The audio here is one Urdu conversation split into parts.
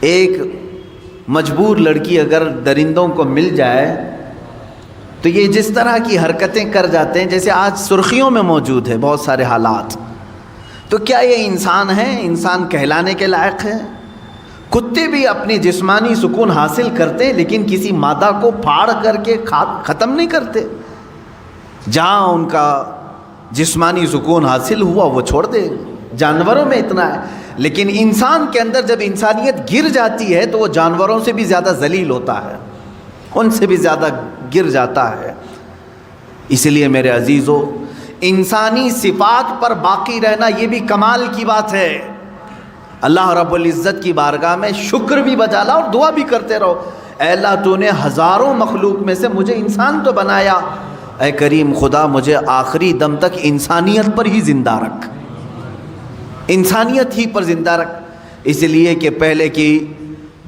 ایک مجبور لڑکی اگر درندوں کو مل جائے تو یہ جس طرح کی حرکتیں کر جاتے ہیں جیسے آج سرخیوں میں موجود ہے بہت سارے حالات، تو کیا یہ انسان ہے؟ انسان کہلانے کے لائق ہے؟ کتے بھی اپنی جسمانی سکون حاصل کرتے ہیں لیکن کسی مادہ کو پھاڑ کر کے ختم نہیں کرتے، جہاں ان کا جسمانی سکون حاصل ہوا وہ چھوڑ دے۔ جانوروں میں اتنا ہے، لیکن انسان کے اندر جب انسانیت گر جاتی ہے تو وہ جانوروں سے بھی زیادہ ذلیل ہوتا ہے، ان سے بھی زیادہ گر جاتا ہے۔ اس لیے میرے عزیزو، انسانی صفات پر باقی رہنا یہ بھی کمال کی بات ہے۔ اللہ رب العزت کی بارگاہ میں شکر بھی بجا لا اور دعا بھی کرتے رہو، اے اللہ تو نے ہزاروں مخلوق میں سے مجھے انسان تو بنایا، اے کریم خدا مجھے آخری دم تک انسانیت پر ہی زندہ رکھ، انسانیت ہی پر زندہ رکھ۔ اس لیے کہ پہلے کی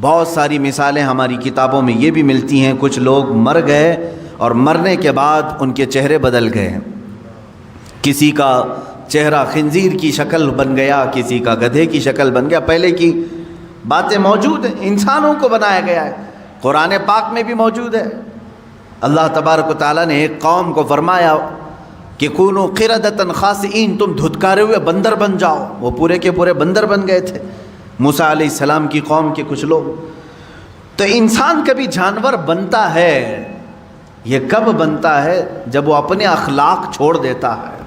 بہت ساری مثالیں ہماری کتابوں میں یہ بھی ملتی ہیں، کچھ لوگ مر گئے اور مرنے کے بعد ان کے چہرے بدل گئے، کسی کا چہرہ خنزیر کی شکل بن گیا، کسی کا گدھے کی شکل بن گیا۔ پہلے کی باتیں موجود ہیں، انسانوں کو بنایا گیا ہے، قرآن پاک میں بھی موجود ہے۔ اللہ تبارک و تعالیٰ نے ایک قوم کو فرمایا کہ کونوا قردۃ خاسئین، تم دھتکارے ہوئے بندر بن جاؤ، وہ پورے کے پورے بندر بن گئے تھے موسیٰ علیہ السلام کی قوم کے کچھ لوگ۔ تو انسان کبھی جانور بنتا ہے، یہ کب بنتا ہے؟ جب وہ اپنے اخلاق چھوڑ دیتا ہے۔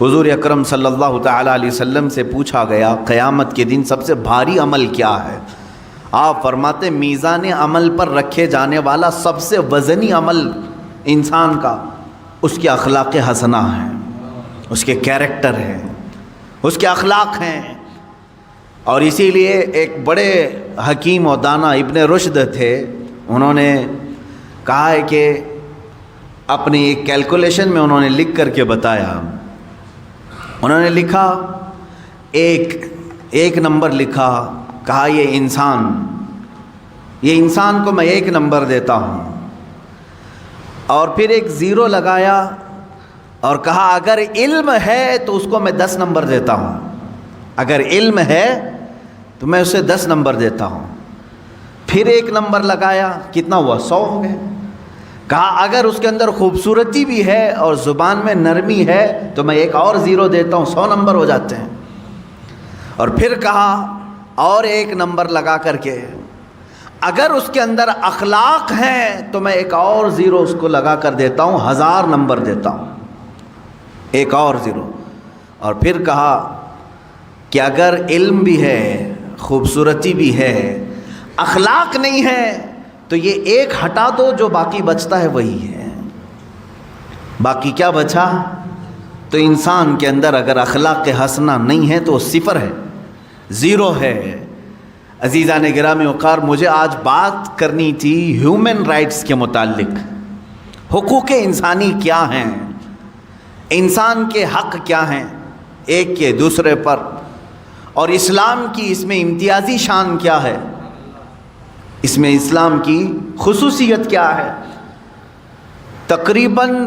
حضور اکرم صلی اللہ تعالیٰ علیہ وسلم سے پوچھا گیا قیامت کے دن سب سے بھاری عمل کیا ہے؟ آپ فرماتے میزان عمل پر رکھے جانے والا سب سے وزنی عمل انسان کا اس کے اخلاق حسنہ ہیں، اس کے کیریکٹر ہیں، اس کے اخلاق ہیں۔ اور اسی لیے ایک بڑے حکیم و دانا ابن رشد تھے، انہوں نے کہا ہے کہ اپنی ایک کیلکولیشن میں انہوں نے لکھ کر کے بتایا، انہوں نے لکھا ایک نمبر لکھا، کہا یہ انسان کو میں 1 نمبر دیتا ہوں، اور پھر ایک 0 لگایا اور کہا اگر علم ہے تو اس کو میں 10 نمبر دیتا ہوں، اگر علم ہے تو میں اسے 10 نمبر دیتا ہوں۔ پھر 1 نمبر لگایا، کتنا ہوا؟ 100 ہو گئے۔ کہا اگر اس کے اندر خوبصورتی بھی ہے اور زبان میں نرمی ہے تو میں 1 اور 0 دیتا ہوں، 100 نمبر ہو جاتے ہیں۔ اور پھر کہا اور 1 نمبر لگا کر کے اگر اس کے اندر اخلاق ہیں تو میں 1 اور 0 اس کو لگا کر دیتا ہوں، 1000 نمبر دیتا ہوں، 1 اور 0۔ اور پھر کہا کہ اگر علم بھی ہے، خوبصورتی بھی ہے، اخلاق نہیں ہے تو یہ 1 ہٹا دو، جو باقی بچتا ہے وہی ہے۔ باقی کیا بچا؟ تو انسان کے اندر اگر اخلاق حسنہ نہیں ہے تو وہ 0 ہے، 0 ہے۔ عزیزان گرامی وقار، مجھے آج بات کرنی تھی ہیومن رائٹس کے متعلق، حقوق انسانی کیا ہیں، انسان کے حق کیا ہیں ایک کے دوسرے پر، اور اسلام کی اس میں امتیازی شان کیا ہے، اس میں اسلام کی خصوصیت کیا ہے۔ تقریباً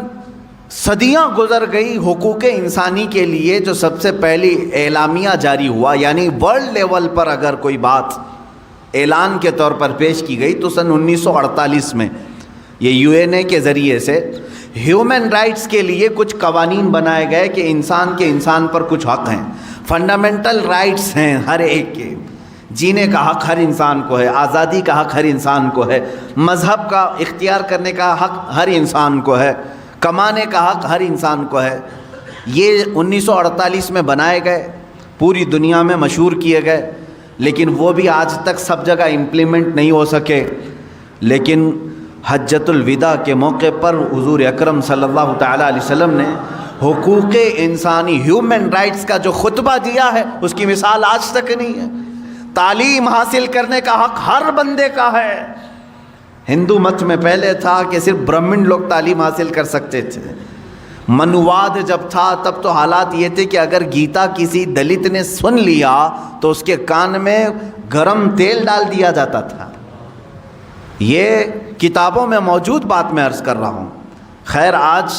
صدیاں گزر گئی حقوق انسانی کے لیے، جو سب سے پہلی اعلامیہ جاری ہوا، یعنی ورلڈ لیول پر اگر کوئی بات اعلان کے طور پر پیش کی گئی تو سن 1948 میں یہ UN کے ذریعے سے ہیومن رائٹس کے لیے کچھ قوانین بنائے گئے کہ انسان پر کچھ حق ہیں، فنڈامنٹل رائٹس ہیں ہر ایک کے، جینے کا حق ہر انسان کو ہے، آزادی کا حق ہر انسان کو ہے، مذہب کا اختیار کرنے کا حق ہر انسان کو ہے، کمانے کا حق ہر انسان کو ہے۔ یہ 1948 میں بنائے گئے، پوری دنیا میں مشہور کیے گئے، لیکن وہ بھی آج تک سب جگہ امپلیمنٹ نہیں ہو سکے۔ لیکن حجۃ الوداع کے موقع پر حضور اکرم صلی اللہ تعالیٰ علیہ وسلم نے حقوق انسانی، ہیومن رائٹس کا جو خطبہ دیا ہے اس کی مثال آج تک نہیں ہے۔ تعلیم حاصل کرنے کا حق ہر بندے کا ہے۔ ہندو مت میں پہلے تھا کہ صرف برہمن لوگ تعلیم حاصل کر سکتے تھے، منواد جب تھا تب تو حالات یہ تھے کہ اگر گیتا کسی دلت نے سن لیا تو اس کے کان میں گرم تیل ڈال دیا جاتا تھا۔ یہ کتابوں میں موجود بات میں عرض کر رہا ہوں۔ خیر، آج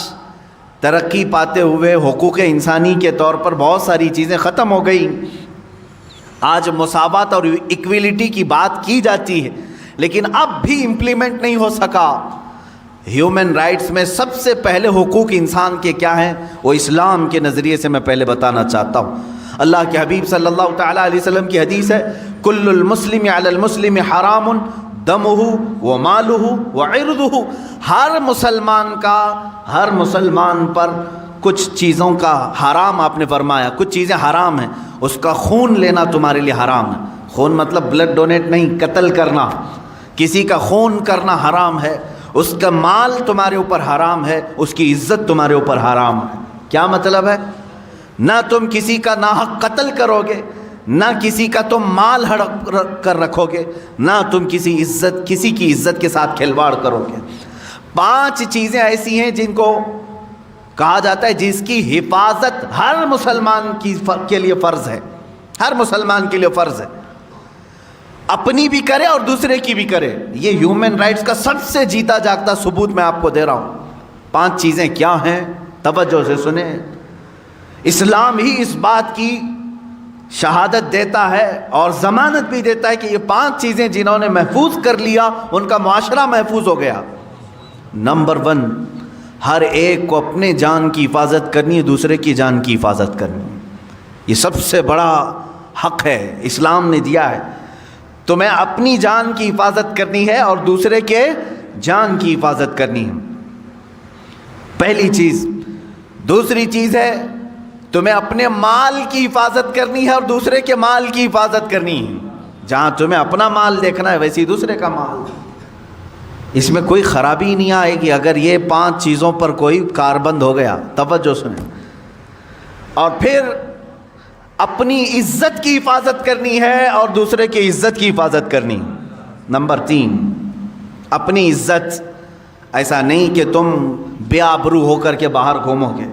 ترقی پاتے ہوئے حقوق انسانی کے طور پر بہت ساری چیزیں ختم ہو گئی۔ آج مساوات اور ایکویلٹی کی بات کی جاتی ہے لیکن اب بھی امپلیمنٹ نہیں ہو سکا۔ ہیومن رائٹس میں سب سے پہلے حقوق انسان کے کیا ہیں، وہ اسلام کے نظریے سے میں پہلے بتانا چاہتا ہوں۔ اللہ کے حبیب صلی اللہ تعالیٰ علیہ وسلم کی حدیث ہے، کل المسلم علی المسلم حرام دمہ و مالہ و عرضہ، ہر مسلمان پر کچھ چیزوں کا حرام، آپ نے فرمایا کچھ چیزیں حرام ہیں، اس کا خون لینا تمہارے لیے حرام ہے۔ خون مطلب بلڈ ڈونیٹ نہیں، قتل کرنا، کسی کا خون کرنا حرام ہے، اس کا مال تمہارے اوپر حرام ہے، اس کی عزت تمہارے اوپر حرام ہے۔ کیا مطلب ہے؟ نہ تم کسی کا ناحق قتل کرو گے، نہ کسی کا تم مال ہڑپ کر رکھو گے، نہ تم کسی کی عزت کے ساتھ کھلواڑ کرو گے۔ 5 چیزیں ایسی ہیں جن کو کہا جاتا ہے جس کی حفاظت ہر مسلمان کے لیے فرض ہے، ہر مسلمان کے لیے فرض ہے، اپنی بھی کرے اور دوسرے کی بھی کرے۔ یہ ہیومن رائٹس کا سب سے جیتا جاگتا ثبوت میں آپ کو دے رہا ہوں۔ 5 چیزیں کیا ہیں؟ توجہ سے سنیں۔ اسلام ہی اس بات کی شہادت دیتا ہے اور ضمانت بھی دیتا ہے کہ یہ 5 چیزیں جنہوں نے محفوظ کر لیا ان کا معاشرہ محفوظ ہو گیا۔ نمبر 1، ہر ایک کو اپنے جان کی حفاظت کرنی ہے، دوسرے کی جان کی حفاظت کرنی ہے۔ یہ سب سے بڑا حق ہے اسلام نے دیا ہے، تمہیں اپنی جان کی حفاظت کرنی ہے اور دوسرے کے جان کی حفاظت کرنی ہے، پہلی چیز۔ دوسری چیز ہے تمہیں اپنے مال کی حفاظت کرنی ہے اور دوسرے کے مال کی حفاظت کرنی ہے۔ جہاں تمہیں اپنا مال دیکھنا ہے ویسے ہی دوسرے کا مال۔ اس میں کوئی خرابی نہیں آئے گی اگر یہ 5 چیزوں پر کوئی کاربند ہو گیا۔ توجہ سنیں۔ اور پھر اپنی عزت کی حفاظت کرنی ہے اور دوسرے کی عزت کی حفاظت کرنی۔ نمبر 3، اپنی عزت، ایسا نہیں کہ تم بے آبرو ہو کر کے باہر گھومو گے۔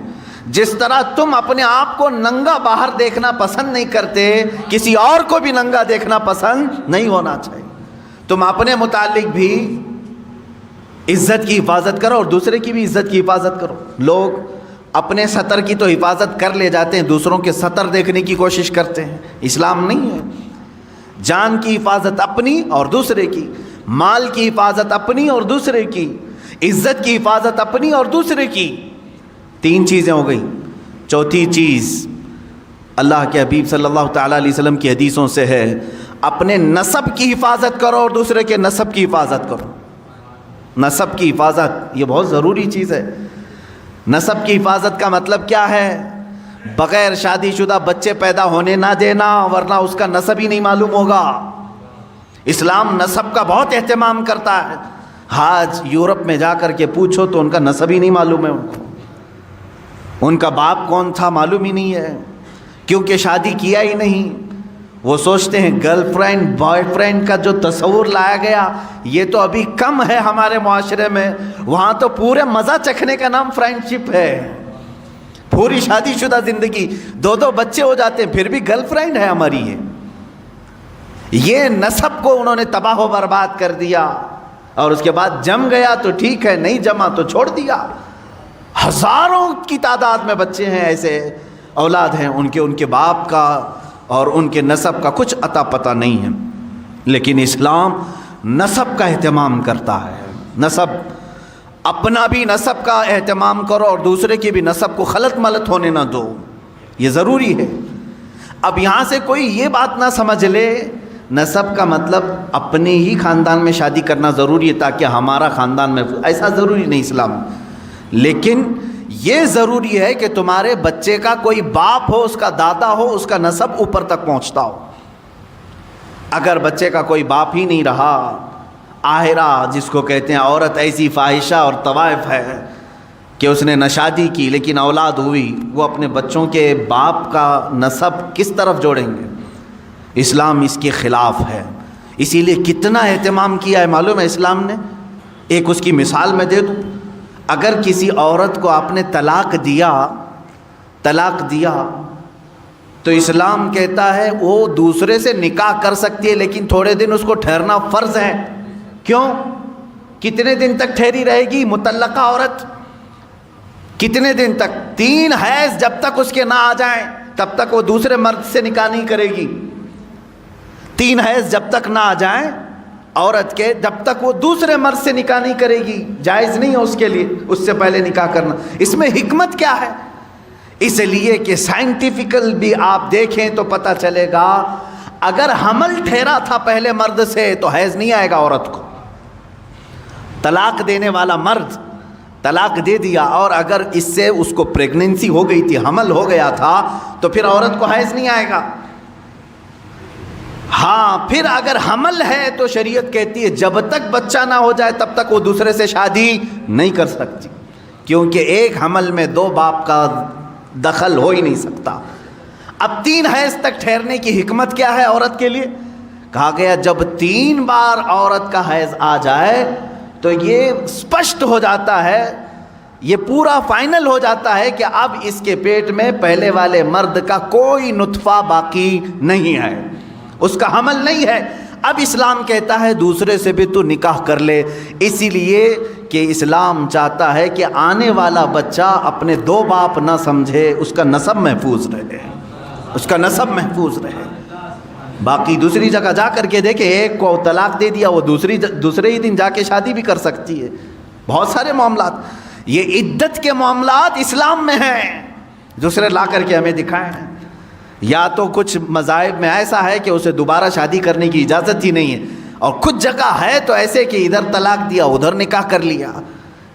جس طرح تم اپنے آپ کو ننگا باہر دیکھنا پسند نہیں کرتے، کسی اور کو بھی ننگا دیکھنا پسند نہیں ہونا چاہیے۔ تم اپنے متعلق بھی عزت کی حفاظت کرو اور دوسرے کی بھی عزت کی حفاظت کرو۔ لوگ اپنے سطر کی تو حفاظت کر لے جاتے ہیں، دوسروں کے سطر دیکھنے کی کوشش کرتے ہیں۔ اسلام نہیں ہے۔ جان کی حفاظت اپنی اور دوسرے کی، مال کی حفاظت اپنی اور دوسرے کی، عزت کی حفاظت اپنی اور دوسرے کی۔ 3 چیزیں ہو گئی۔ چوتھی چیز اللہ کے حبیب صلی اللہ تعالیٰ علیہ وسلم کی حدیثوں سے ہے، اپنے نسب کی حفاظت کرو اور دوسرے کے نسب کی حفاظت کرو۔ نسب کی حفاظت یہ بہت ضروری چیز ہے۔ نسب کی حفاظت کا مطلب کیا ہے؟ بغیر شادی شدہ بچے پیدا ہونے نہ دینا، ورنہ اس کا نسب ہی نہیں معلوم ہوگا۔ اسلام نسب کا بہت اہتمام کرتا ہے۔ آج یورپ میں جا کر کے پوچھو تو ان کا نسب ہی نہیں معلوم ہے، ان کا باپ کون تھا معلوم ہی نہیں ہے، کیونکہ شادی کیا ہی نہیں۔ وہ سوچتے ہیں گرل فرینڈ بوائے فرینڈ کا جو تصور لایا گیا یہ تو ابھی کم ہے ہمارے معاشرے میں، وہاں تو پورے مزہ چکھنے کا نام فرینڈ شپ ہے۔ پوری شادی شدہ زندگی 2 بچے ہو جاتے ہیں پھر بھی گرل فرینڈ ہے ہماری۔ یہ نسب کو انہوں نے تباہ و برباد کر دیا، اور اس کے بعد جم گیا تو ٹھیک ہے، نہیں جما تو چھوڑ دیا۔ ہزاروں کی تعداد میں بچے ہیں، ایسے اولاد ہیں ان کے باپ کا اور ان کے نسب کا کچھ عطا پتہ نہیں ہے۔ لیکن اسلام نسب کا اہتمام کرتا ہے۔ نسب، اپنا بھی نسب کا اہتمام کرو اور دوسرے کی بھی نسب کو خلط ملط ہونے نہ دو، یہ ضروری ہے۔ اب یہاں سے کوئی یہ بات نہ سمجھ لے نسب کا مطلب اپنے ہی خاندان میں شادی کرنا ضروری ہے تاکہ ہمارا خاندان میں، ایسا ضروری نہیں اسلام۔ لیکن یہ ضروری ہے کہ تمہارے بچے کا کوئی باپ ہو، اس کا دادا ہو، اس کا نسب اوپر تک پہنچتا ہو۔ اگر بچے کا کوئی باپ ہی نہیں رہا، آہرہ جس کو کہتے ہیں، عورت ایسی فاحشہ اور طوائف ہے کہ اس نے نہ شادی کی لیکن اولاد ہوئی، وہ اپنے بچوں کے باپ کا نسب کس طرف جوڑیں گے؟ اسلام اس کے خلاف ہے۔ اسی لیے کتنا اہتمام کیا ہے معلوم ہے اسلام نے؟ ایک اس کی مثال میں دے دوں۔ اگر کسی عورت کو آپ نے طلاق دیا تو اسلام کہتا ہے وہ دوسرے سے نکاح کر سکتی ہے، لیکن تھوڑے دن اس کو ٹھہرنا فرض ہے۔ کیوں؟ کتنے دن تک ٹھہری رہے گی مطلقہ عورت؟ کتنے دن تک؟ 3 حیض جب تک اس کے نہ آ جائیں تب تک وہ دوسرے مرد سے نکاح نہیں کرے گی۔ 3 حیض جب تک نہ آ جائیں عورت کے، جب تک وہ دوسرے مرد سے نکاح نہیں کرے گی، جائز نہیں ہے اس کے لیے اس سے پہلے نکاح کرنا۔ اس میں حکمت کیا ہے؟ اس لیے کہ سائنٹیفیکل بھی آپ دیکھیں تو پتہ چلے گا، اگر حمل ٹھہرا تھا پہلے مرد سے تو حیض نہیں آئے گا عورت کو۔ طلاق دینے والا مرد طلاق دے دیا اور اگر اس سے اس کو پریگننسی ہو گئی تھی، حمل ہو گیا تھا، تو پھر عورت کو حیض نہیں آئے گا۔ ہاں پھر اگر حمل ہے تو شریعت کہتی ہے جب تک بچہ نہ ہو جائے تب تک وہ دوسرے سے شادی نہیں کر سکتی، کیونکہ ایک حمل میں 2 باپ کا دخل ہو ہی نہیں سکتا۔ اب 3 حیض تک ٹھہرنے کی حکمت کیا ہے عورت کے لیے؟ کہا گیا جب 3 بار عورت کا حیض آ جائے تو یہ اسپشٹ ہو جاتا ہے، یہ پورا فائنل ہو جاتا ہے کہ اب اس کے پیٹ میں پہلے والے مرد کا کوئی نطفہ باقی نہیں ہے، اس کا حمل نہیں ہے۔ اب اسلام کہتا ہے دوسرے سے بھی تو نکاح کر لے، اسی لیے کہ اسلام چاہتا ہے کہ آنے والا بچہ اپنے 2 باپ نہ سمجھے، اس کا نسب محفوظ رہے، اس کا نسب محفوظ رہے۔ باقی دوسری جگہ جا کر کے دیکھیں، ایک کو طلاق دے دیا وہ دوسرے ہی دن جا کے شادی بھی کر سکتی ہے۔ بہت سارے معاملات، یہ عدت کے معاملات اسلام میں ہیں، دوسرے لا کر کے ہمیں دکھائے ہیں۔ یا تو کچھ مذاہب میں ایسا ہے کہ اسے دوبارہ شادی کرنے کی اجازت ہی نہیں ہے، اور کچھ جگہ ہے تو ایسے کہ ادھر طلاق دیا ادھر نکاح کر لیا۔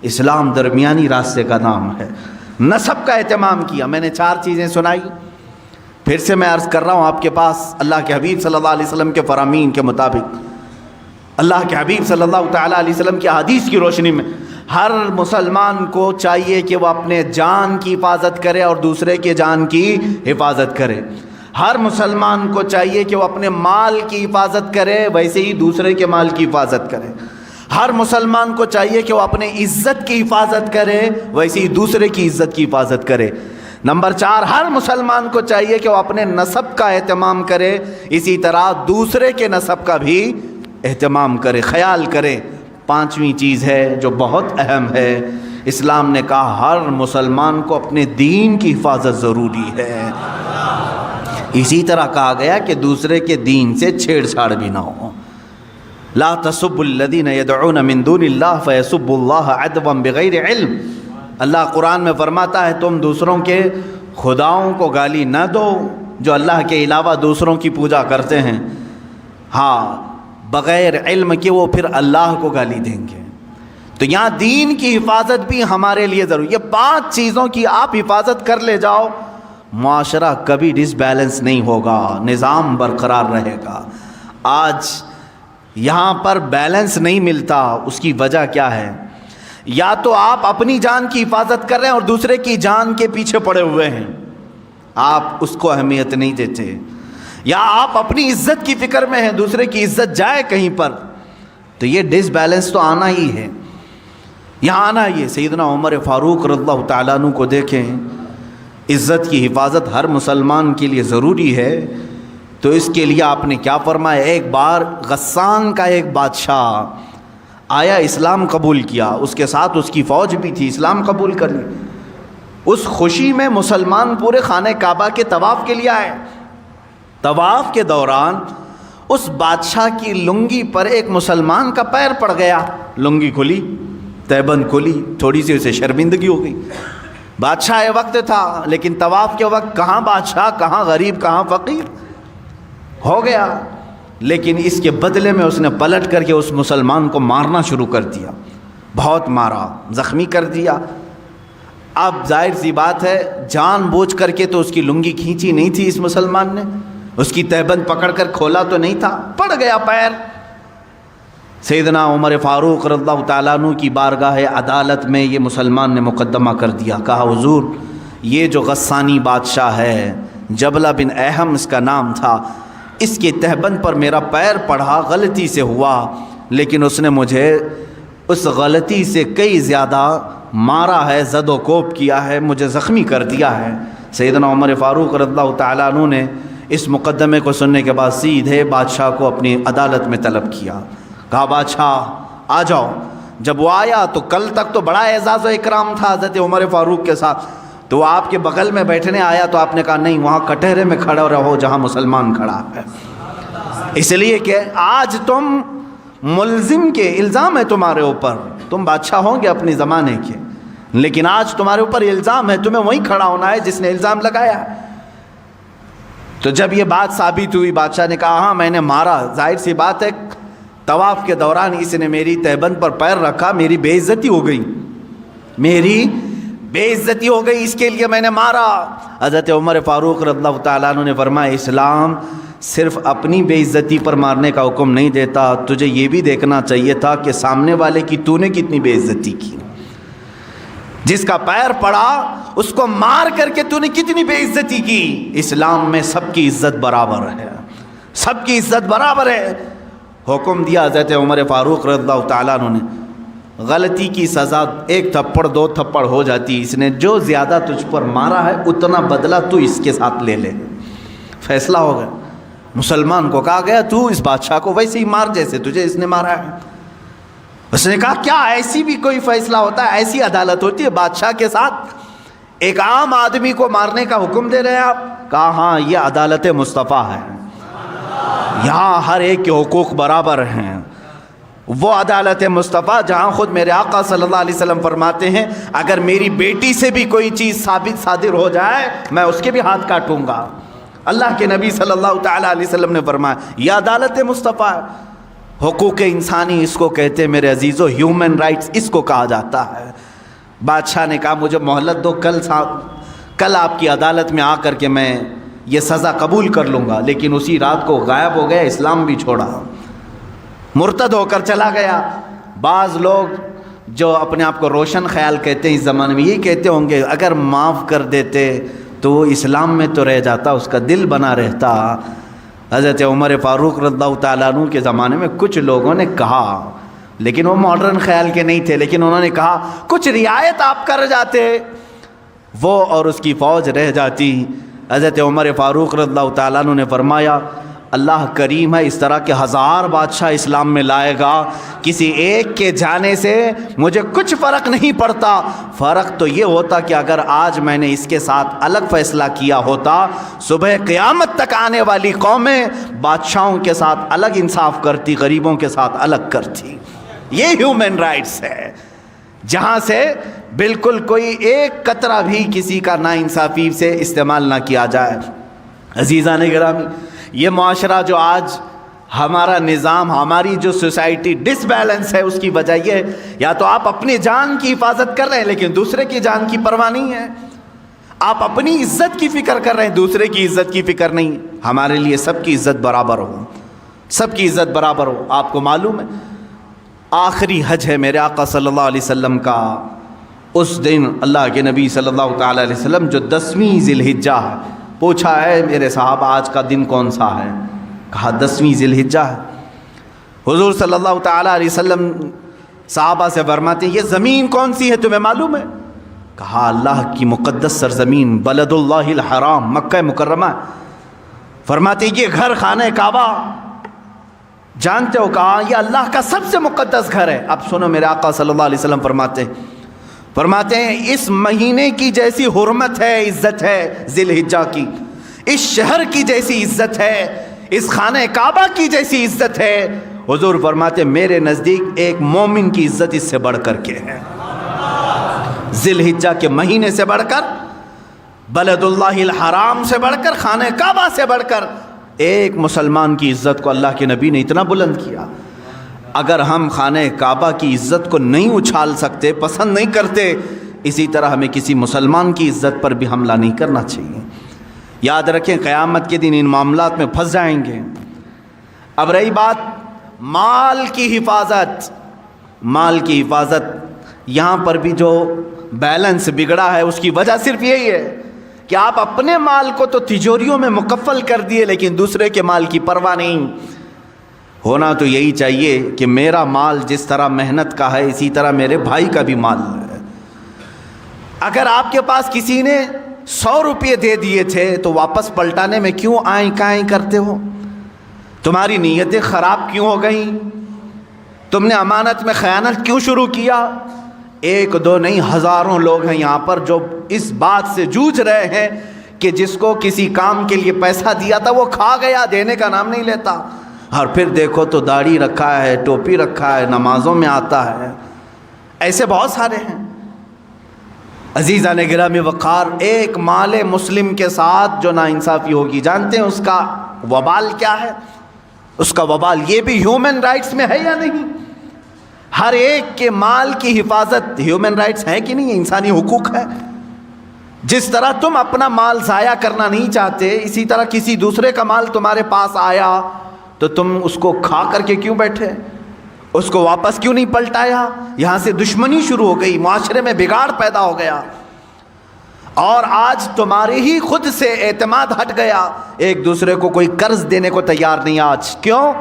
اسلام درمیانی راستے کا نام ہے، نسب کا اہتمام کیا۔ میں نے 4 چیزیں سنائی، پھر سے میں عرض کر رہا ہوں آپ کے پاس، اللہ کے حبیب صلی اللہ علیہ وسلم کے فرامین کے مطابق، اللہ کے حبیب صلی اللہ تعالیٰ علیہ وسلم کی حدیث کی روشنی میں ہر مسلمان کو چاہیے کہ وہ اپنے جان کی حفاظت کرے اور دوسرے کے جان کی حفاظت کرے۔ ہر مسلمان کو چاہیے کہ وہ اپنے مال کی حفاظت کرے، ویسے ہی دوسرے کے مال کی حفاظت کرے۔ ہر مسلمان کو چاہیے کہ وہ اپنے عزت کی حفاظت کرے، ویسے ہی دوسرے کی عزت کی حفاظت کرے۔ نمبر 4، ہر مسلمان کو چاہیے کہ وہ اپنے نسب کا اہتمام کرے، اسی طرح دوسرے کے نسب کا بھی اہتمام کرے، خیال کرے۔ 5ویں چیز ہے جو بہت اہم ہے، اسلام نے کہا ہر مسلمان کو اپنے دین کی حفاظت ضروری ہے۔ اسی طرح کہا گیا کہ دوسرے کے دین سے چھیڑ چھاڑ بھی نہ ہو۔ لا تسبوا الذین یدعون من دون اللہ فیسبوا اللہ عدوا بغیر علم۔ اللہ قرآن میں فرماتا ہے تم دوسروں کے خداؤں کو گالی نہ دو جو اللہ کے علاوہ دوسروں کی پوجا کرتے ہیں، ہاں بغیر علم کے وہ پھر اللہ کو گالی دیں گے۔ تو یہاں دین کی حفاظت بھی ہمارے لیے ضروری۔ یہ 5 چیزوں کی آپ حفاظت کر لے جاؤ، معاشرہ کبھی ڈس بیلنس نہیں ہوگا، نظام برقرار رہے گا۔ آج یہاں پر بیلنس نہیں ملتا، اس کی وجہ کیا ہے؟ یا تو آپ اپنی جان کی حفاظت کر رہے ہیں اور دوسرے کی جان کے پیچھے پڑے ہوئے ہیں، آپ اس کو اہمیت نہیں دیتے، یا آپ اپنی عزت کی فکر میں ہیں، دوسرے کی عزت جائے کہیں پر، تو یہ ڈس بیلنس تو آنا ہی ہے، یہاں آنا ہی ہے۔ سیدنا عمر فاروق رضی اللہ تعالیٰ عنہ کو دیکھیں، عزت کی حفاظت ہر مسلمان کے لیے ضروری ہے، تو اس کے لیے آپ نے کیا فرمایا؟ ایک بار غسان کا ایک بادشاہ آیا، اسلام قبول کیا، اس کے ساتھ اس کی فوج بھی تھی، اسلام قبول کر لی۔ اس خوشی میں مسلمان پورے خانہ کعبہ کے طواف کے لیے آئے۔ طواف کے دوران اس بادشاہ کی لنگی پر ایک مسلمان کا پیر پڑ گیا، لنگی کھلی، تہبند کھلی، تھوڑی سی اسے شرمندگی ہو گئی۔ بادشاہ وقت تھا، لیکن طواف کے وقت کہاں بادشاہ، کہاں غریب، کہاں فقیر ہو گیا۔ لیکن اس کے بدلے میں اس نے پلٹ کر کے اس مسلمان کو مارنا شروع کر دیا، بہت مارا، زخمی کر دیا۔ اب ظاہر سی بات ہے جان بوجھ کر کے تو اس کی لنگی کھینچی نہیں تھی اس مسلمان نے، اس کی تہبند پکڑ کر کھولا تو نہیں تھا، پڑ گیا پیر۔ سیدنا عمر فاروق رضی اللہ تعالیٰ عنہ کی بارگاہ عدالت میں یہ مسلمان نے مقدمہ کر دیا، کہا حضور یہ جو غسانی بادشاہ ہے، جبلہ بن احم اس کا نام تھا، اس کے تہبند پر میرا پیر پڑھا، غلطی سے ہوا، لیکن اس نے مجھے اس غلطی سے کئی زیادہ مارا ہے، زد و کوب کیا ہے، مجھے زخمی کر دیا ہے۔ سیدنا عمر فاروق رضی اللہ تعالیٰ عنہ نے اس مقدمے کو سننے کے بعد سیدھے بادشاہ کو اپنی عدالت میں طلب کیا، کہا بادشاہ آ جاؤ۔ جب وہ آیا تو کل تک تو بڑا اعزاز و اکرام تھا حضرت عمر فاروق کے ساتھ، تو وہ آپ کے بغل میں بیٹھنے آیا تو آپ نے کہا نہیں، وہاں کٹہرے میں کھڑا رہو جہاں مسلمان کھڑا ہے۔ اس لیے کہ آج تم ملزم کے الزام ہے تمہارے اوپر، تم بادشاہ ہوں گے اپنے زمانے کے، لیکن آج تمہارے اوپر الزام ہے، تمہیں وہیں کھڑا ہونا ہے جس نے الزام لگایا۔ تو جب یہ بات ثابت ہوئی، بادشاہ نے کہا ہاں میں نے مارا، ظاہر سی بات ہے طواف کے دوران اس نے میری تہبند پر پیر رکھا، میری بے عزتی ہو گئی، میری بے عزتی ہو گئی، اس کے لیے میں نے مارا۔ حضرت عمر فاروق رضی اللہ تعالیٰ عنہ نے فرمایا اسلام صرف اپنی بے عزتی پر مارنے کا حکم نہیں دیتا، تجھے یہ بھی دیکھنا چاہیے تھا کہ سامنے والے کی تو نے کتنی بے عزتی کی، جس کا پیر پڑا اس کو مار کر کے تو نے کتنی بے عزتی کی۔ اسلام میں سب کی عزت برابر ہے، سب کی عزت برابر ہے۔ حکم دیا حضرت عمر فاروق رضی اللہ تعالیٰ عنہ نے، غلطی کی سزا 1 تھپڑ 2 تھپڑ ہو جاتی، اس نے جو زیادہ تجھ پر مارا ہے اتنا بدلہ تو اس کے ساتھ لے لے۔ فیصلہ ہو گیا، مسلمان کو کہا گیا تو اس بادشاہ کو ویسے ہی مار جیسے تجھے اس نے مارا ہے۔ اس نے کہا کیا ایسی بھی کوئی فیصلہ ہوتا ہے، ایسی عدالت ہوتی ہے بادشاہ کے ساتھ ایک عام آدمی کو مارنے کا حکم دے رہے ہیں آپ؟ کہا ہاں یہ عدالت مصطفیٰ ہے، یہاں ہر ایک کے حقوق برابر ہیں۔ وہ عدالت مصطفیٰ جہاں خود میرے آقا صلی اللہ علیہ وسلم فرماتے ہیں اگر میری بیٹی سے بھی کوئی چیز ثابت صادر ہو جائے میں اس کے بھی ہاتھ کاٹوں گا۔ اللہ کے نبی صلی اللہ تعالیٰ علیہ وسلم نے فرمایا یہ عدالت مصطفیٰ ہے۔ حقوق انسانی اس کو کہتے ہیں میرے عزیزو، ہیومن رائٹس اس کو کہا جاتا ہے۔ بادشاہ نے کہا مجھے مہلت دو، کل آپ کی عدالت میں آ کر کے میں یہ سزا قبول کر لوں گا، لیکن اسی رات کو غائب ہو گیا، اسلام بھی چھوڑا، مرتد ہو کر چلا گیا۔ بعض لوگ جو اپنے آپ کو روشن خیال کہتے ہیں اس زمانے میں یہ کہتے ہوں گے اگر معاف کر دیتے تو وہ اسلام میں تو رہ جاتا، اس کا دل بنا رہتا۔ حضرت عمر فاروق رضی اللہ تعالیٰ عنہ کے زمانے میں کچھ لوگوں نے کہا، لیکن وہ ماڈرن خیال کے نہیں تھے، لیکن انہوں نے کہا کچھ رعایت آپ کر جاتے وہ اور اس کی فوج رہ جاتی۔ حضرت عمر فاروق رضی اللہ تعالیٰ عنہ نے فرمایا اللہ کریم ہے، اس طرح کے 1000 بادشاہ اسلام میں لائے گا، کسی ایک کے جانے سے مجھے کچھ فرق نہیں پڑتا۔ فرق تو یہ ہوتا کہ اگر آج میں نے اس کے ساتھ الگ فیصلہ کیا ہوتا، صبح قیامت تک آنے والی قومیں بادشاہوں کے ساتھ الگ انصاف کرتی، غریبوں کے ساتھ الگ کرتی۔ یہ ہیومن رائٹس ہے، جہاں سے بالکل کوئی ایک قطرہ بھی کسی کا ناانصافی سے استعمال نہ کیا جائے۔ عزیزان گرامی، یہ معاشرہ جو آج ہمارا نظام، ہماری جو سوسائٹی ڈس بیلنس ہے، اس کی وجہ یہ ہے یا تو آپ اپنی جان کی حفاظت کر رہے ہیں لیکن دوسرے کی جان کی پرواہ نہیں ہے، آپ اپنی عزت کی فکر کر رہے ہیں دوسرے کی عزت کی فکر نہیں۔ ہمارے لیے سب کی عزت برابر ہو، سب کی عزت برابر ہو۔ آپ کو معلوم ہے آخری حج ہے میرے آقا صلی اللہ علیہ وسلم کا، اس دن اللہ کے نبی صلی اللہ تعالیٰ علیہ وسلم جو 10ویں ذی الحجہ ہے، پوچھا ہے میرے صحابہ آج کا دن کون سا ہے؟ کہا 10ویں ذی الحجہ ہے۔ حضور صلی اللہ تعالیٰ علیہ وسلم صحابہ سے فرماتے ہیں یہ زمین کون سی ہے تمہیں معلوم ہے؟ کہا اللہ کی مقدس سرزمین بلد اللہ الحرام، مکہ مکرمہ۔ فرماتے ہیں یہ گھر خانہ کعبہ جانتے ہو؟ کہا یہ اللہ کا سب سے مقدس گھر ہے۔ اب سنو میرے آقا صلی اللہ علیہ وسلم فرماتے ہیں اس مہینے کی جیسی حرمت ہے، عزت ہے ذی الحجہ کی، اس شہر کی جیسی عزت ہے، اس خانہ کعبہ کی جیسی عزت ہے، حضور فرماتے ہیں میرے نزدیک ایک مومن کی عزت اس سے بڑھ کر کے ہے۔ ذی الحجہ کے مہینے سے بڑھ کر، بلد اللہ الحرام سے بڑھ کر، خانہ کعبہ سے بڑھ کر ایک مسلمان کی عزت کو اللہ کے نبی نے اتنا بلند کیا۔ اگر ہم خانہ کعبہ کی عزت کو نہیں اچھال سکتے، پسند نہیں کرتے، اسی طرح ہمیں کسی مسلمان کی عزت پر بھی حملہ نہیں کرنا چاہیے۔ یاد رکھیں قیامت کے دن ان معاملات میں پھنس جائیں گے۔ اب رہی بات مال کی حفاظت، مال کی حفاظت، یہاں پر بھی جو بیلنس بگڑا ہے اس کی وجہ صرف یہی ہے کہ آپ اپنے مال کو تو تجوریوں میں مکفل کر دیے لیکن دوسرے کے مال کی پرواہ نہیں۔ ہونا تو یہی چاہیے کہ میرا مال جس طرح محنت کا ہے اسی طرح میرے بھائی کا بھی مال ہے۔ اگر آپ کے پاس کسی نے 100 روپے دے دیے تھے تو واپس پلٹانے میں کیوں آئیں کائیں کرتے ہو؟ تمہاری نیتیں خراب کیوں ہو گئیں؟ تم نے امانت میں خیانت کیوں شروع کیا؟ 1 2 نہیں، ہزاروں لوگ ہیں یہاں پر جو اس بات سے جوجھ رہے ہیں کہ جس کو کسی کام کے لیے پیسہ دیا تھا وہ کھا گیا، دینے کا نام نہیں لیتا۔ اور پھر دیکھو تو داڑھی رکھا ہے، ٹوپی رکھا ہے، نمازوں میں آتا ہے. ایسے بہت سارے ہیں. عزیزان گرامی وقار، ایک مال مسلم کے ساتھ جو ناانصافی ہوگی، جانتے ہیں اس کا وبال کیا ہے؟ اس کا وبال یہ بھی ہیومن رائٹس میں ہے یا نہیں؟ ہر ایک کے مال کی حفاظت ہیومن رائٹس ہے کہ نہیں؟ انسانی حقوق ہے. جس طرح تم اپنا مال ضائع کرنا نہیں چاہتے، اسی طرح کسی دوسرے کا مال تمہارے پاس آیا تو تم اس کو کھا کر کے کیوں بیٹھے؟ اس کو واپس کیوں نہیں پلٹایا؟ یہاں سے دشمنی شروع ہو گئی، معاشرے میں بگاڑ پیدا ہو گیا، اور آج تمہارے ہی خود سے اعتماد ہٹ گیا. ایک دوسرے کو کوئی قرض دینے کو تیار نہیں آج. کیوں؟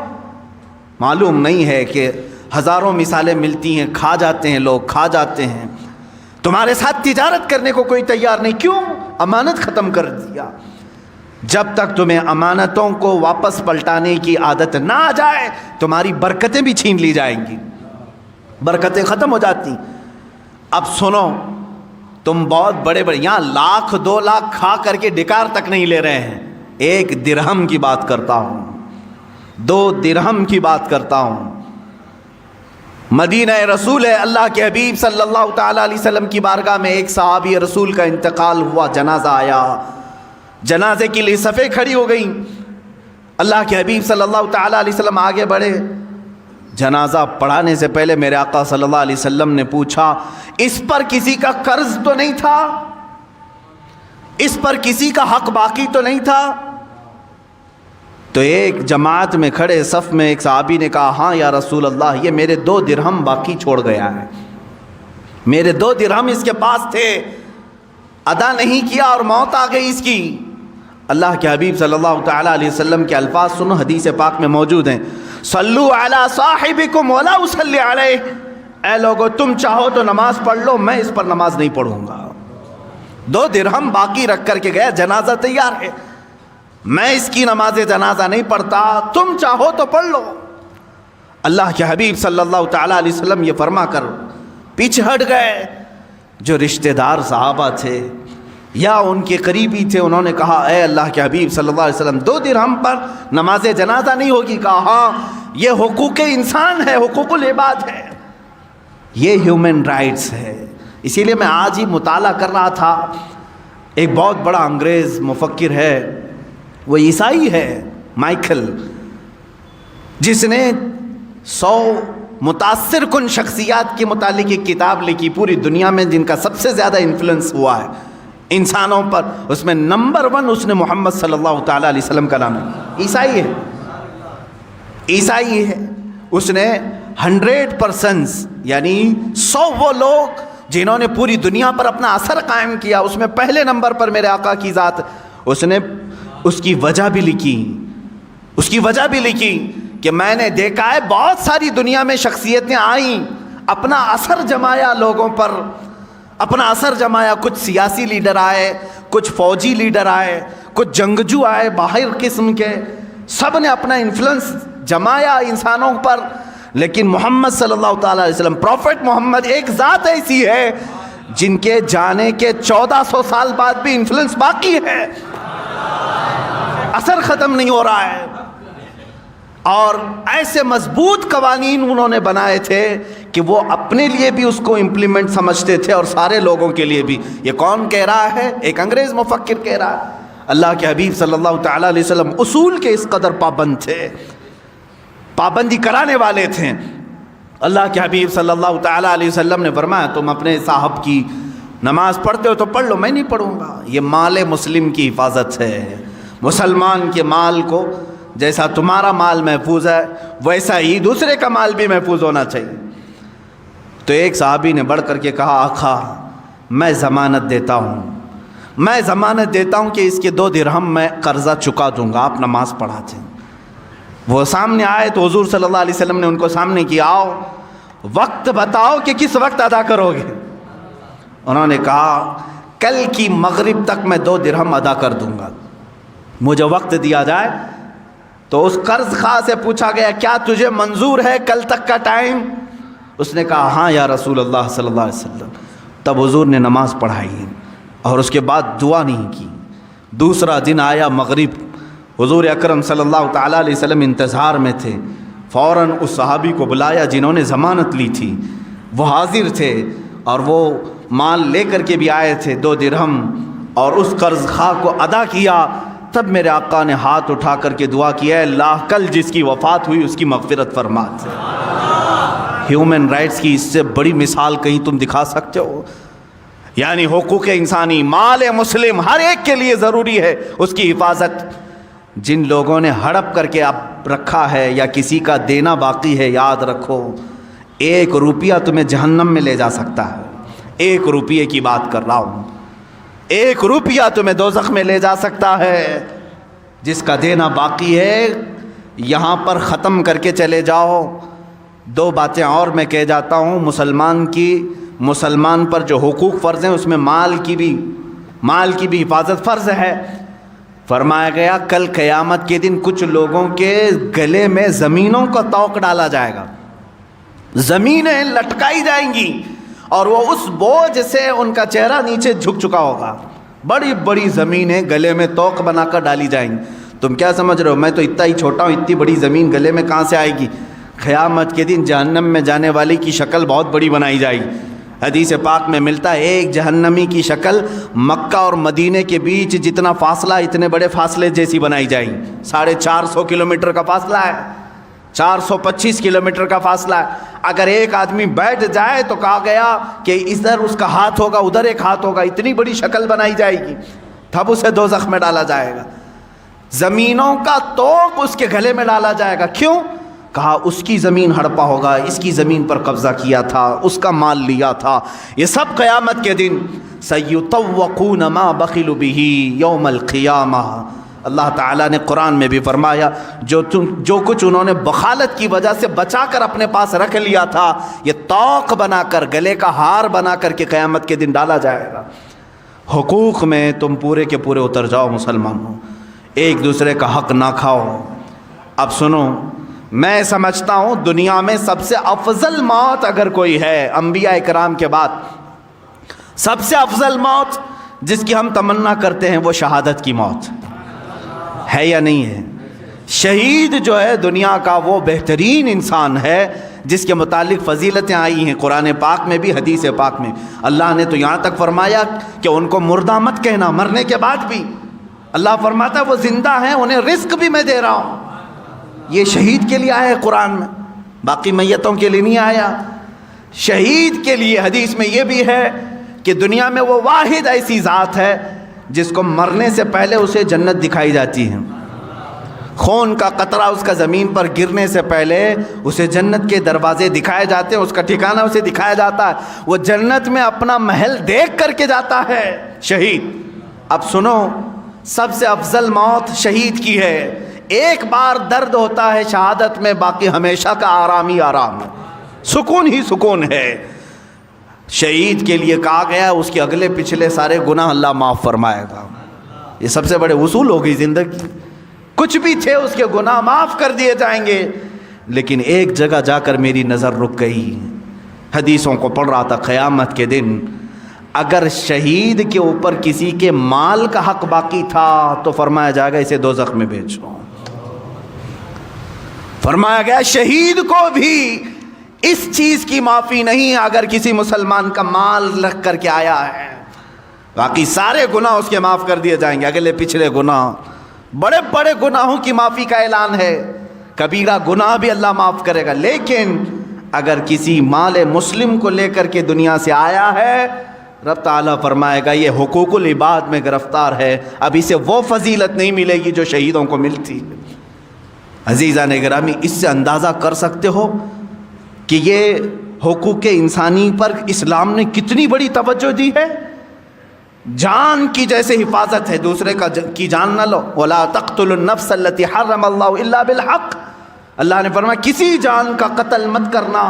معلوم نہیں ہے کہ ہزاروں مثالیں ملتی ہیں، کھا جاتے ہیں لوگ، کھا جاتے ہیں. تمہارے ساتھ تجارت کرنے کو کوئی تیار نہیں. کیوں؟ امانت ختم کر دیا. جب تک تمہیں امانتوں کو واپس پلٹانے کی عادت نہ آ جائے، تمہاری برکتیں بھی چھین لی جائیں گی، برکتیں ختم ہو جاتی. اب سنو، تم بہت بڑے یہاں 1,00,000 2 لاکھ کھا کر کے ڈکار تک نہیں لے رہے ہیں. 1 درہم کی بات کرتا ہوں، 2 درہم کی بات کرتا ہوں. مدینہ رسول ہے، اللہ کے حبیب صلی اللہ تعالیٰ علیہ وسلم کی بارگاہ میں ایک صحابی رسول کا انتقال ہوا. جنازہ آیا، جنازے کے لیے صفیں کھڑی ہو گئیں. اللہ کے حبیب صلی اللہ تعالیٰ علیہ وسلم آگے بڑھے. جنازہ پڑھانے سے پہلے میرے آقا صلی اللہ علیہ وسلم نے پوچھا، اس پر کسی کا قرض تو نہیں تھا؟ اس پر کسی کا حق باقی تو نہیں تھا؟ تو ایک جماعت میں کھڑے صف میں ایک صحابی نے کہا، ہاں یا رسول اللہ، یہ میرے 2 درہم باقی چھوڑ گیا ہے. میرے 2 درہم اس کے پاس تھے، ادا نہیں کیا اور موت آ گئی اس کی. اللہ کے حبیب صلی اللہ تعالیٰ علیہ وسلم کے الفاظ سنو، حدیث پاک میں موجود ہیں، صلو علی صاحبکم ولا اصلی علیہ. اے لوگو، تم چاہو تو نماز پڑھ لو، میں اس پر نماز نہیں پڑھوں گا. 2 درہم باقی رکھ کر کے گیا، جنازہ تیار ہے، میں اس کی نماز جنازہ نہیں پڑھتا، تم چاہو تو پڑھ لو. اللہ کے حبیب صلی اللہ تعالیٰ علیہ وسلم یہ فرما کر پیچھے ہٹ گئے. جو رشتہ دار صحابہ تھے یا ان کے قریبی تھے، انہوں نے کہا، اے اللہ کے حبیب صلی اللہ علیہ وسلم، 2 درہم پر نماز جنازہ نہیں ہوگی؟ کہا، ہاں، یہ حقوق انسان ہے، حقوق العباد ہے، یہ ہیومن رائٹس ہے. اسی لیے میں آج ہی مطالعہ کر رہا تھا. ایک بہت بڑا انگریز مفکر ہے، وہ عیسائی ہے، مائیکل، جس نے 100 متاثر کن شخصیات کے متعلق ایک کتاب لکھی پوری دنیا میں، جن کا سب سے زیادہ انفلوئنس ہوا ہے انسانوں پر. اس میں نمبر 1 اس نے محمد صلی اللہ تعالیٰ علیہ وسلم کا نام ہے. عیسائی ہے، عیسائی ہے. اس نے 100% یعنی 100 وہ لوگ جنہوں نے پوری دنیا پر اپنا اثر قائم کیا، اس میں پہلے نمبر پر میرے آقا کی ذات. اس نے اس کی وجہ بھی لکھی، اس کی وجہ بھی لکھی کہ میں نے دیکھا ہے بہت ساری دنیا میں شخصیتیں آئیں، اپنا اثر جمایا لوگوں پر، اپنا اثر جمایا. کچھ سیاسی لیڈر آئے، کچھ فوجی لیڈر آئے، کچھ جنگجو آئے باہر قسم کے، سب نے اپنا انفلوئنس جمایا انسانوں پر. لیکن محمد صلی اللہ تعالیٰ علیہ وسلم، پروفٹ محمد، ایک ذات ایسی ہے جن کے جانے کے 1400 سال بعد بھی انفلوئنس باقی ہے، اثر ختم نہیں ہو رہا ہے. اور ایسے مضبوط قوانین انہوں نے بنائے تھے کہ وہ اپنے لیے بھی اس کو امپلیمنٹ سمجھتے تھے اور سارے لوگوں کے لیے بھی. یہ کون کہہ رہا ہے؟ ایک انگریز مفکر کہہ رہا ہے. اللہ کے حبیب صلی اللہ تعالیٰ علیہ وسلم اصول کے اس قدر پابند تھے، پابندی کرانے والے تھے. اللہ کے حبیب صلی اللہ تعالیٰ علیہ وسلم نے فرمایا، تم اپنے صاحب کی نماز پڑھتے ہو تو پڑھ لو، میں نہیں پڑھوں گا. یہ مال مسلم کی حفاظت ہے. مسلمان کے مال کو جیسا تمہارا مال محفوظ ہے، ویسا ہی دوسرے کا مال بھی محفوظ ہونا چاہیے. تو ایک صحابی نے بڑھ کر کے کہا، آقا میں ضمانت دیتا ہوں، میں ضمانت دیتا ہوں کہ اس کے 2 درہم میں قرضہ چکا دوں گا، آپ نماز پڑھا دیں. وہ سامنے آئے تو حضور صلی اللہ علیہ وسلم نے ان کو سامنے کیا، آؤ وقت بتاؤ کہ کس وقت ادا کرو گے. انہوں نے کہا، کل کی مغرب تک میں 2 درہم ادا کر دوں گا، مجھے وقت دیا جائے. تو اس قرض خواہ سے پوچھا گیا، کیا تجھے منظور ہے کل تک کا ٹائم؟ اس نے کہا، ہاں یا رسول اللہ صلی اللہ علیہ وسلم. تب حضور نے نماز پڑھائی اور اس کے بعد دعا نہیں کی. دوسرا دن آیا مغرب، حضور اکرم صلی اللہ تعالیٰ علیہ وسلم انتظار میں تھے، فوراً اس صحابی کو بلایا جنہوں نے ضمانت لی تھی، وہ حاضر تھے اور وہ مال لے کر کے بھی آئے تھے 2 درہم، اور اس قرض خواہ کو ادا کیا۔ تب میرے آقا نے ہاتھ اٹھا کر کے دعا کی، اے اللہ کل جس کی وفات ہوئی اس کی مغفرت فرما۔ ہیومن رائٹس کی اس سے بڑی مثال کہیں تم دکھا سکتے ہو؟ یعنی حقوق انسانی، مال مسلم ہر ایک کے لیے ضروری ہے اس کی حفاظت۔ جن لوگوں نے ہڑپ کر کے اب رکھا ہے یا کسی کا دینا باقی ہے، یاد رکھو 1 روپیہ تمہیں جہنم میں لے جا سکتا ہے۔ 1 روپیے کی بات کر رہا ہوں، 1 روپیہ تمہیں دوزخ میں لے جا سکتا ہے۔ جس کا دینا باقی ہے یہاں پر ختم کر کے چلے جاؤ۔ 2 باتیں اور میں کہہ جاتا ہوں، مسلمان پر جو حقوق فرض ہیں اس میں مال کی بھی حفاظت فرض ہے۔ فرمایا گیا کل قیامت کے دن کچھ لوگوں کے گلے میں زمینوں کا طوق ڈالا جائے گا، زمینیں لٹکائی جائیں گی اور وہ اس بوجھ سے ان کا چہرہ نیچے جھک چکا ہوگا۔ بڑی بڑی زمینیں گلے میں طوق بنا کر ڈالی جائیں گی۔ تم کیا سمجھ رہے ہو میں تو اتنا ہی چھوٹا ہوں، اتنی بڑی زمین گلے میں کہاں سے آئے گی؟ قیامت کے دن جہنم میں جانے والی کی شکل بہت بڑی بنائی جائے گی۔ حدیث پاک میں ملتا ہے ایک جہنمی کی شکل مکہ اور مدینے کے بیچ جتنا فاصلہ اتنے بڑے فاصلے جیسی بنائی جائے گی۔ 450 کلومیٹر کا فاصلہ ہے، 425 کلومیٹر کا فاصلہ ہے۔ اگر ایک آدمی بیٹھ جائے تو کہا گیا کہ ادھر اس کا ہاتھ ہوگا ادھر ایک ہاتھ ہوگا، اتنی بڑی شکل بنائی جائے گی، تب اسے دوزخ میں ڈالا جائے گا۔ زمینوں کا طوق اس کے گلے میں ڈالا جائے گا۔ کیوں؟ کہا اس کی زمین ہڑپا ہوگا، اس کی زمین پر قبضہ کیا تھا، اس کا مال لیا تھا۔ یہ سب قیامت کے دن سَيُطَوَّقُونَ مَا بَخِلُوا بِهِ يَوْمَ الْقِيَامَةِ۔ اللہ تعالیٰ نے قرآن میں بھی فرمایا جو کچھ انہوں نے بخالت کی وجہ سے بچا کر اپنے پاس رکھ لیا تھا یہ طوق بنا کر گلے کا ہار بنا کر کے قیامت کے دن ڈالا جائے گا۔ حقوق میں تم پورے کے پورے اتر جاؤ مسلمانوں، ایک دوسرے کا حق نہ کھاؤ۔ اب سنو، میں سمجھتا ہوں دنیا میں سب سے افضل موت اگر کوئی ہے انبیاء کرام کے بعد، سب سے افضل موت جس کی ہم تمنا کرتے ہیں وہ شہادت کی موت ہے یا نہیں ہے؟ شہید جو ہے دنیا کا وہ بہترین انسان ہے جس کے متعلق فضیلتیں آئی ہیں قرآن پاک میں بھی حدیث پاک میں۔ اللہ نے تو یہاں تک فرمایا کہ ان کو مردہ مت کہنا، مرنے کے بعد بھی اللہ فرماتا ہے وہ زندہ ہیں، انہیں رزق بھی میں دے رہا ہوں۔ یہ شہید کے لیے آیا ہے قرآن میں، باقی میتوں کے لیے نہیں آیا۔ شہید کے لیے حدیث میں یہ بھی ہے کہ دنیا میں وہ واحد ایسی ذات ہے جس کو مرنے سے پہلے اسے جنت دکھائی جاتی ہے، خون کا قطرہ اس کا زمین پر گرنے سے پہلے اسے جنت کے دروازے دکھائے جاتے ہیں، اس کا ٹھکانہ اسے دکھایا جاتا ہے، وہ جنت میں اپنا محل دیکھ کر کے جاتا ہے شہید۔ اب سنو، سب سے افضل موت شہید کی ہے۔ ایک بار درد ہوتا ہے شہادت میں، باقی ہمیشہ کا آرام ہی آرام ہے، سکون ہی سکون ہے۔ شہید کے لیے کہا گیا اس کے اگلے پچھلے سارے گناہ اللہ معاف فرمائے گا۔ یہ سب سے بڑے اصول ہو گئی زندگی، کچھ بھی تھے اس کے گناہ معاف کر دیے جائیں گے۔ لیکن ایک جگہ جا کر میری نظر رک گئی، حدیثوں کو پڑھ رہا تھا، قیامت کے دن اگر شہید کے اوپر کسی کے مال کا حق باقی تھا تو فرمایا جائے گا اسے دوزخ میں بھیجو۔ فرمایا گیا شہید کو بھی اس چیز کی معافی نہیں اگر کسی مسلمان کا مال رکھ کر کے آیا ہے، باقی سارے گناہ اس کے معاف کر دیے جائیں گے۔ اگلے پچھلے گناہ، بڑے بڑے گناہوں کی معافی کا اعلان ہے، کبیرہ گناہ بھی اللہ معاف کرے گا۔ لیکن اگر کسی مال مسلم کو لے کر کے دنیا سے آیا ہے، رب تعالیٰ فرمائے گا یہ حقوق العباد میں گرفتار ہے، اب اسے وہ فضیلت نہیں ملے گی جو شہیدوں کو ملتی۔ عزیزان گرامی، اس سے اندازہ کر سکتے ہو کہ یہ حقوق انسانی پر اسلام نے کتنی بڑی توجہ دی ہے۔ جان کی جیسے حفاظت ہے، دوسرے کی جان نہ لو، وَلَا تَقْتُلُوا النَّفْسَ الَّتِي حَرَّمَ اللَّهُ إِلَّا بِالْحَقِّ۔ اللہ نے فرمایا کسی جان کا قتل مت کرنا،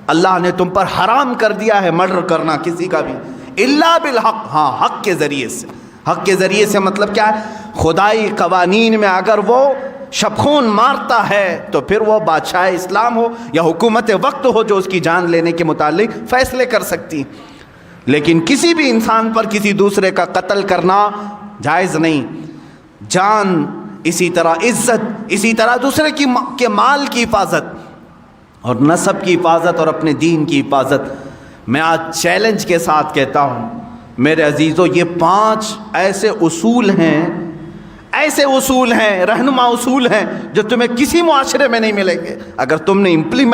اللہ نے تم پر حرام کر دیا ہے مرڈر کرنا کسی کا بھی، الا بالحق، ہاں حق کے ذریعے سے۔ حق کے ذریعے سے مطلب کیا ہے؟ خدائی قوانین میں اگر وہ شبخون مارتا ہے تو پھر وہ بادشاہ اسلام ہو یا حکومت وقت ہو جو اس کی جان لینے کے متعلق فیصلے کر سکتی، لیکن کسی بھی انسان پر کسی دوسرے کا قتل کرنا جائز نہیں۔ جان اسی طرح عزت، اسی طرح دوسرے کے مال کی حفاظت اور نسب کی حفاظت اور اپنے دین کی حفاظت۔ میں آج چیلنج کے ساتھ کہتا ہوں میرے عزیزو، یہ 5 ایسے اصول ہیں، رہنما اصول ہیں جو تمہیں کسی معاشرے میں نہیں ملیں گے۔ اگر تم نے امپلیمنٹ